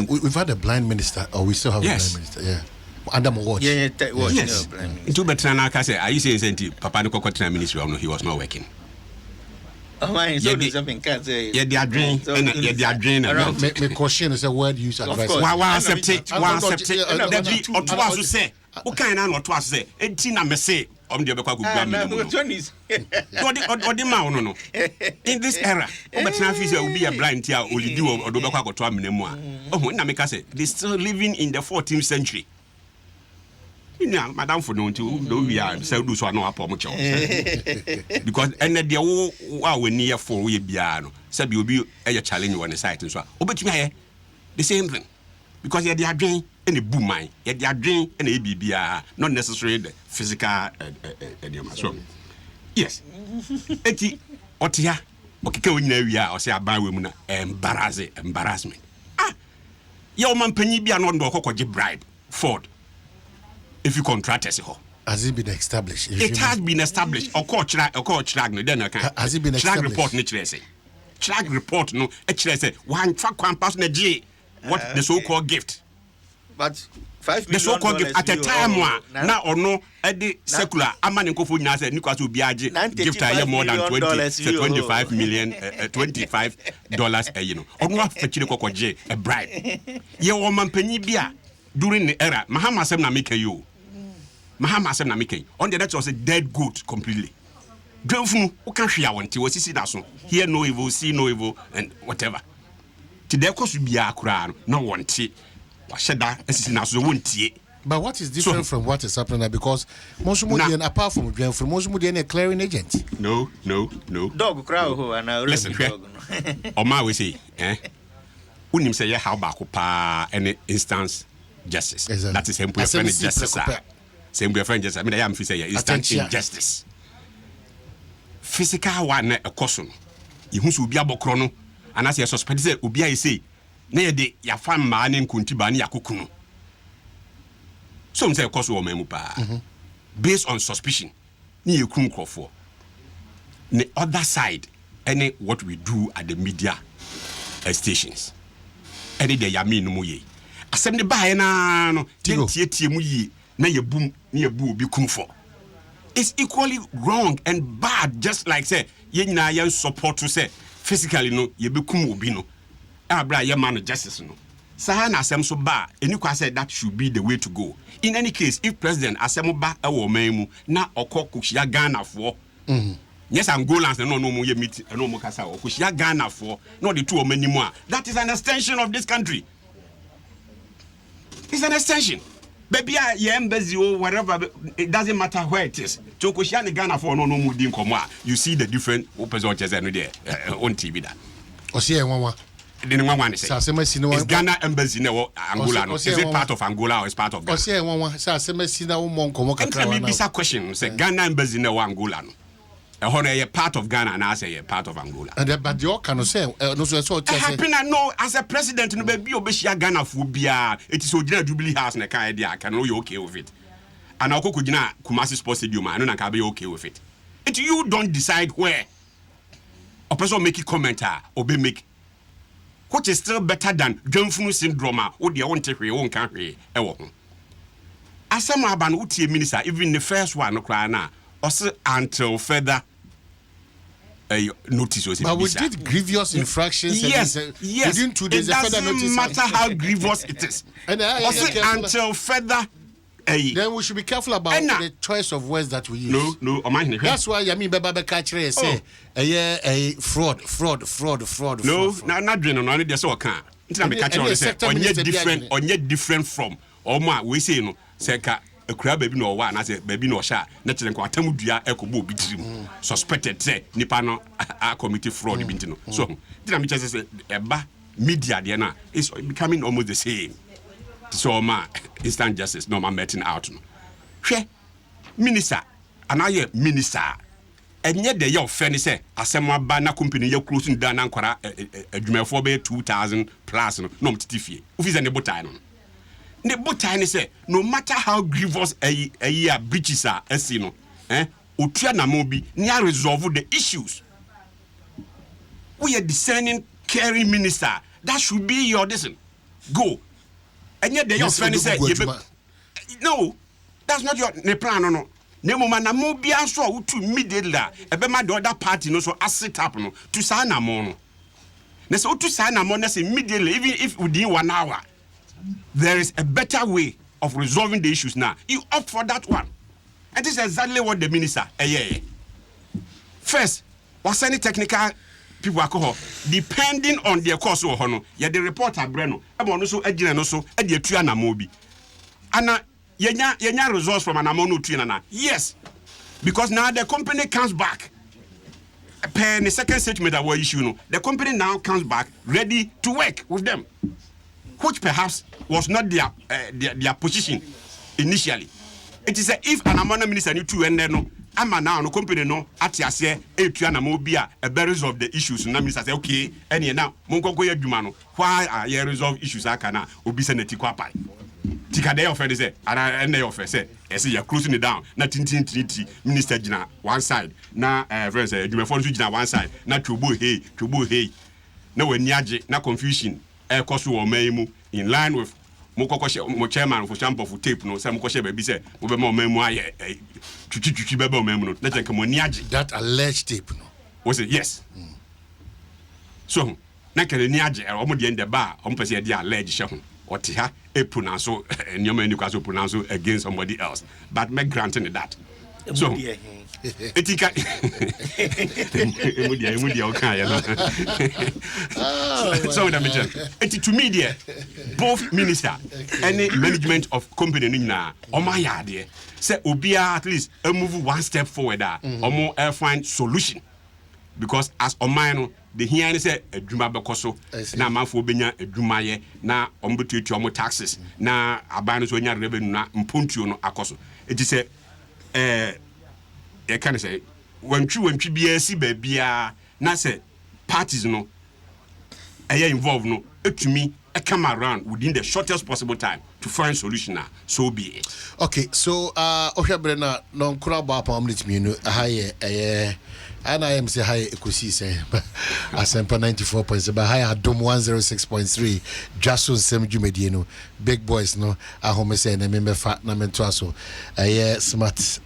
We've had a blind minister, or we still have a blind minister, yeah. Under watch. Yes. Two better than I say, I say, Papa Nkokotina ministry, he was not working. They are drain. They are drain. My question is a word used advice. Why accept it? Why accept it? Or twice to say, what kind of not twice say? 18 I may say, the no. In this era, but now will be a blind tear, only do or do back or 12 memoir. Oh, when I make us say, they're still living in the 14th century. Yeah, Madame for no to do we are so do so no apomucho. Because and the wow we near for we biano. Said you be a challenge on the site and so. But the same thing. Because they are drain and a boom mine, yet they are drain and a BBR, not necessarily the physical so. Yes. Eti otia okike we or say about women embarrassment. Ah, your man penny be an on bribe Ford. If you contract as Has it been established? It has been established. Has it been established? Report Chlag report no one track one person what the so-called gift. But $5 million the so-called gift at a time now or no at the secular amaninko for Nasa Nicolas Biaji gift a more than 25 million $25 a year. Or not for Chiloko a bribe. Your woman penny beer during the era Mahama Sem Namika you. Mahama Sem Namika. On the that was a dead goat completely. Dwemfunu ukanhwe awonte wasisi da so hear no evil see no evil and whatever today kosu bia akura no wonte washeda asisi na so wontie. But what is different from what is happening now? Because Mosumudian, apart from Dwemfunu, Mosumudian a clearing agent. No. Dog crowd who and listen Oma we say unim say ya how ba ko pa any instance justice. Exactly. That is simple friend justice. Simple friend justice. I mean I am fi say instant injustice. Physical one a caution. You who be a bocrono, and as you suspect, Ubia say, near the Yafam man in Kuntibani Yakukuno. Some say, cause memupa based on suspicion. Near Kunko for the other side, any what we do at the media stations. Any day Yamin Muye. Assembly by no, Muye, na ye boom, near boo be kum for. It's equally wrong and bad, just like say ye na yan support to say physically no ye bekum obi no abra ye man justice no saha na asem so ba eni kwa say that should be the way to go. In any case, if president asem ba e wo man mu na okokuhia Ghana for yes Angolans no mo ye meet no mo kasa okohia Ghana for no the two omanimu a that is an extension of this country. It's an extension. Baby, your embassy or wherever, it doesn't matter where it is. Chokoshani Ghana for no mudin komwa. You see the different oppositions there on TV that. Osia Wawa. Then one say, is Ghana embassy no Angola? Is it part of Angola or is part of Ghana? Osia Wawa, Sasemesina Monko. And maybe a question say Ghana embassy no Angola. A part of Ghana and I say a part of Angola. And but you cannot say no so no as a president no be obeshia Ghana for bia it is Ojina Jubilee House na kan idea can you okay with it. And Okoko Gina Kumasi Sports Stadium and na can be okay with it. It you don't decide where a person make a comment or be make which is still better than Dwemfunu syndrome or the own take own country e wo. Asama aban utie minister even the first one no cry na also until further notice was but we did grievous infractions. Yes. Within 2 days, it doesn't matter how grievous it is. And also until further. Then we should be careful about the choice of words that we use. No, Omanhene. That's why Yami Baba Kachre say fraud. No, not doing no. There's all kind. It's not different. On yet different from. Oma we say no. Seka. A crab baby no one as a baby no sha natural quatamudua ekobo bitrim suspected say nipa no a committee fraud bintino so did I just say eba media there na is becoming almost the same so ma instant justice no ma meeting out no hwe minister anaye minister enye de your friend say asem aba na company ye closing down na nkwara adwumafo be 2000 plus no mtitifie office ne botai no the botai say no matter how grievous a breaches are no otua na mo bi near resolve the issues. We are discerning caring minister that should be your decision. Go and yet they your friend say no, that's not your plan no nemo na mo bia so utu immediately e be ma the other party no so asset up no to sign na mo no na so to sign na mo na say immediately even if within 1 hour there is a better way of resolving the issues now. You opt for that one. And this is exactly what the minister first, what's any technical people are depending on their course or honor, yeah, the reporter Breno, I'm so a so a tuana mobi. And yenya results from an amono tuana. Yes, because now the company comes back. The second statement that were issued, the company now comes back ready to work with them, which perhaps was not their position initially. It is if an amana minister need to end no ama now no company no atiase etua na mo bia a resolve the issues na minister say okay any now monko ko yadwuma no why are you resolve issues aka na obi se na tikwa pai tika dey offer say and they offer say say you closing it down na tintin minister gina one side na friends adwumafo so gina one side na twobo hey na wani age na confusion cost wo man mu in line with mo chairman for champ of tape no say mo kokoshe baby say mo be mo man mu aye twitwi be man mu no na check mo ni age that alleged tape no was it yes so na kere ni age o mo de ende ba o mo pese de alleged she ho o te ha e pronounce nyoma ni kwaso pronounce against somebody else but me granting that so etika emudia okan ya no so that mean it to media both minister any management of company ni na o ma ya de say obia at least move one step forward omo find solution because as Oman the here say adwuma bekoso na amanfo benya adwuma ye na ombetuetu omo taxes na aban so nya revenue na mpontuo no akoso eti say you can say wantwi bia si ba bia na say parties no involved no etumi come around within the shortest possible time to find solution so be it. Okay, so ohwebere na no nkura ba pa omnit mi no haye and I am say high ekusi say Asempa 94.7 high Adom 106.3 Dwaso Nsem Fabɛwɔso no big boys no ahome say na member fat na mento aso smart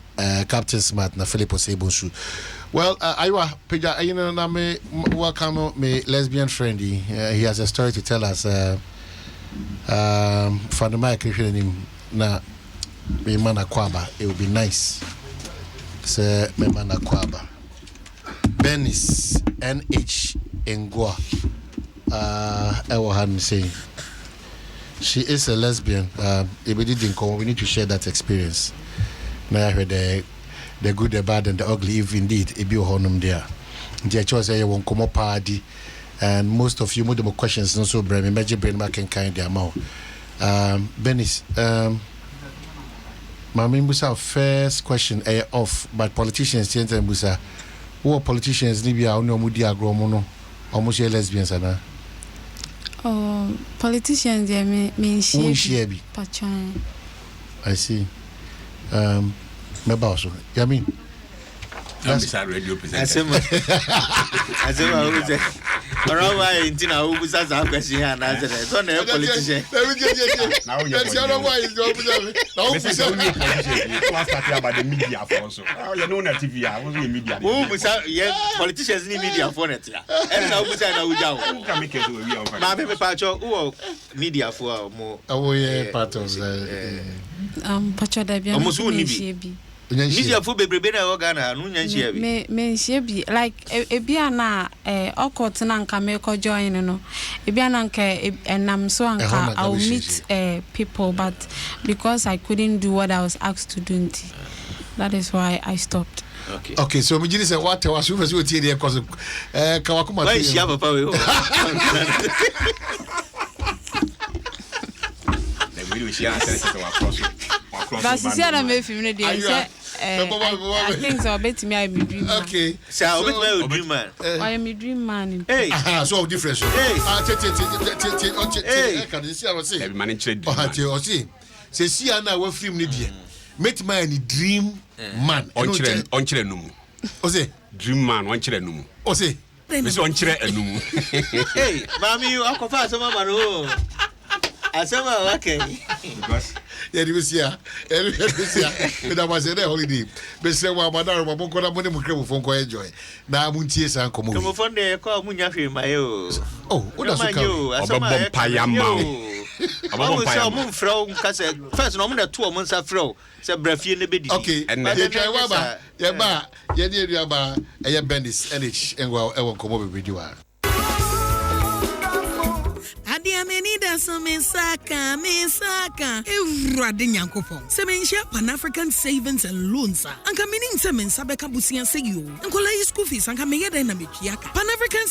Captain Smart na Philip Osebonsu. Well, Aywa Peja ayina na me welcome me lesbian friend. He has a story to tell us. For the mic na me mana kwaba, it would be nice. Say me mana kwaba. Benis NH Ngwa. Ewa saying she is a lesbian. We need to share that experience. Now I heard the good, the bad, and the ugly, if indeed it be a honum there. The choice I won't come up party, and most of you more questions not so brave. Imagine brain back and kind their mouth. Benis, Mami Musa first question off, but politicians change and Musa. Who politicians Libya or no Mudia Gromono, almost lesbians ana. Oh, politicians they mean she. I see. Mebaso. I mean, that's a radio presenter. I said, around why in Tina who was as a question and answer it. So, no politician. Now, about the media for so. You know, na TV, I was in media. Who was politicians in media for it? And now, we can make it we are. My baby Pacho, who media for more. Oh, yeah, part of Pacho Debian. Almost who media for baby Ghana, no me she like Ebiana Okot Nanka join no Ebiananka and I'm so anka I'll meet people but because I couldn't do what I was asked to do that is why I stopped. Okay, so me say what was you first here cause Kawakuma. Why is Papa? But she said I'm a female. I think so. Bet me I be dream. Okay. So I be dream man. I am a dream man. Hey. So different. Hey. Can you see what I say? Every man in trade. Oh, see. Say see ana we film ni die. Met my any dream man. On chire numu. O say dream man on chire numu. O say me say on chire enumu. Hey, mami you akofa asema man o. Asema okay. Because that was a holiday. But say, well, Madame, Maboncola, Money Mukremo for enjoy. Now, Munties and come from there, call Munyafi, my oh, what does you? About Payamao. About Moon Fro, first, no one 2 months afro, said Brefi in the bid. Okay, and they try Waba, Yaba, Yaba, Bendis, NH, and well, I won't come over with you. Misaka. Every Yankopon. Semenshia Pan African Savings and Loans. And coming in Semen Sabeka Busian Segu. And Kola school fees and Kamea Dynamic Pan African